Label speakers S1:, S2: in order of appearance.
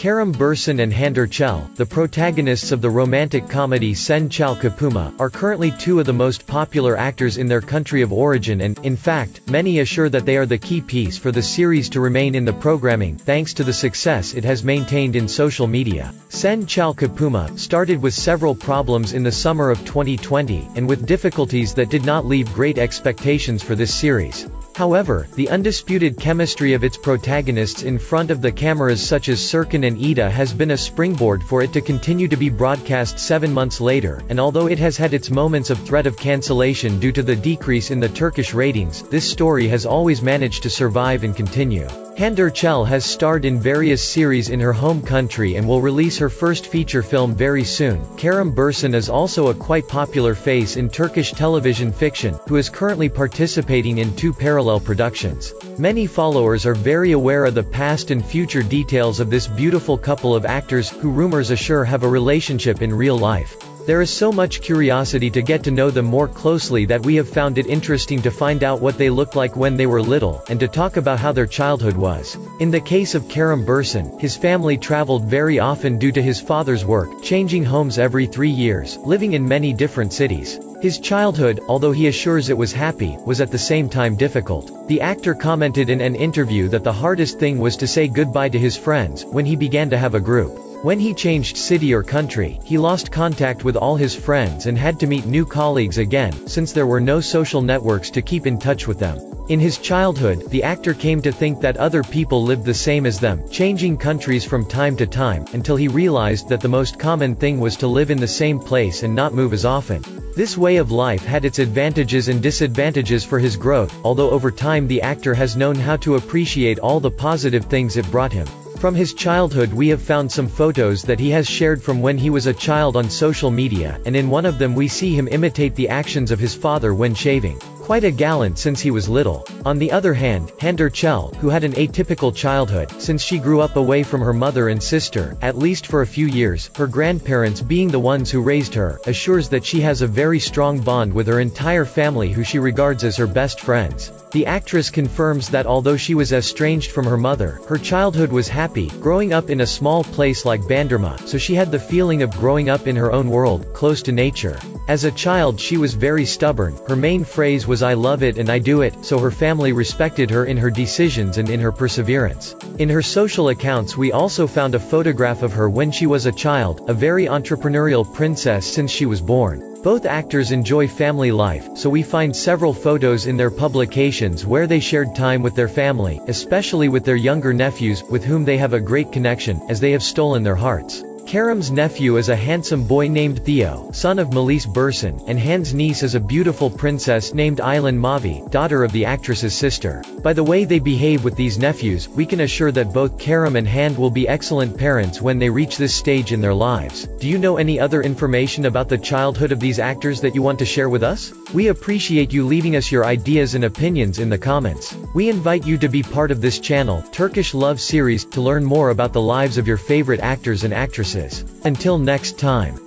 S1: Kerem Bu and Hande Erc, the protagonists of the romantic comedy Sen Çal Kapıma, are currently two of the most popular actors in their country of origin and, in fact, many assure that they are the key piece for the series to remain in the programming, thanks to the success it has maintained in social media. Sen Çal Kapıma started with several problems in the summer of 2020, and with difficulties that did not leave great expectations for this series. However, the undisputed chemistry of its protagonists in front of the cameras such as Serkan and Ida has been a springboard for it to continue to be broadcast 7 months later, and although it has had its moments of threat of cancellation due to the decrease in the Turkish ratings, this story has always managed to survive and continue. Hande Erc has starred in various series in her home country and will release her first feature film very soon. Kerem Bu is also a quite popular face in Turkish television fiction, who is currently participating in 2 parallel productions. Many followers are very aware of the past and future details of this beautiful couple of actors, who rumors assure have a relationship in real life. There is so much curiosity to get to know them more closely that we have found it interesting to find out what they looked like when they were little, and to talk about how their childhood was. In the case of Kerem Bu, his family traveled very often due to his father's work, changing homes every 3 years, living in many different cities. His childhood, although he assures it was happy, was at the same time difficult. The actor commented in an interview that the hardest thing was to say goodbye to his friends, when he began to have a group. When he changed city or country, he lost contact with all his friends and had to meet new colleagues again, since there were no social networks to keep in touch with them. In his childhood, the actor came to think that other people lived the same as them, changing countries from time to time, until he realized that the most common thing was to live in the same place and not move as often. This way of life had its advantages and disadvantages for his growth, although over time the actor has known how to appreciate all the positive things it brought him. From his childhood we have found some photos that he has shared from when he was a child on social media, and in one of them we see him imitate the actions of his father when shaving. Quite a gallant since he was little. On the other hand, Hande Erc, who had an atypical childhood, since she grew up away from her mother and sister, at least for a few years, her grandparents being the ones who raised her, assures that she has a very strong bond with her entire family who she regards as her best friends. The actress confirms that although she was estranged from her mother, her childhood was happy, growing up in a small place like Bandırma, so she had the feeling of growing up in her own world, close to nature. As a child she was very stubborn, her main phrase was "I love it and I do it," so her family respected her in her decisions and in her perseverance. In her social accounts we also found a photograph of her when she was a child, a very entrepreneurial princess since she was born. Both actors enjoy family life, so we find several photos in their publications where they shared time with their family, especially with their younger nephews, with whom they have a great connection, as they have stolen their hearts. Kerem's nephew is a handsome boy named Theo, son of Melis Bu, and Hande's niece is a beautiful princess named Aylan Mavi, daughter of the actress's sister. By the way they behave with these nephews, we can assure that both Kerem and Hande will be excellent parents when they reach this stage in their lives. Do you know any other information about the childhood of these actors that you want to share with us? We appreciate you leaving us your ideas and opinions in the comments. We invite you to be part of this channel, Turkish Love Series, to learn more about the lives of your favorite actors and actresses. Until next time.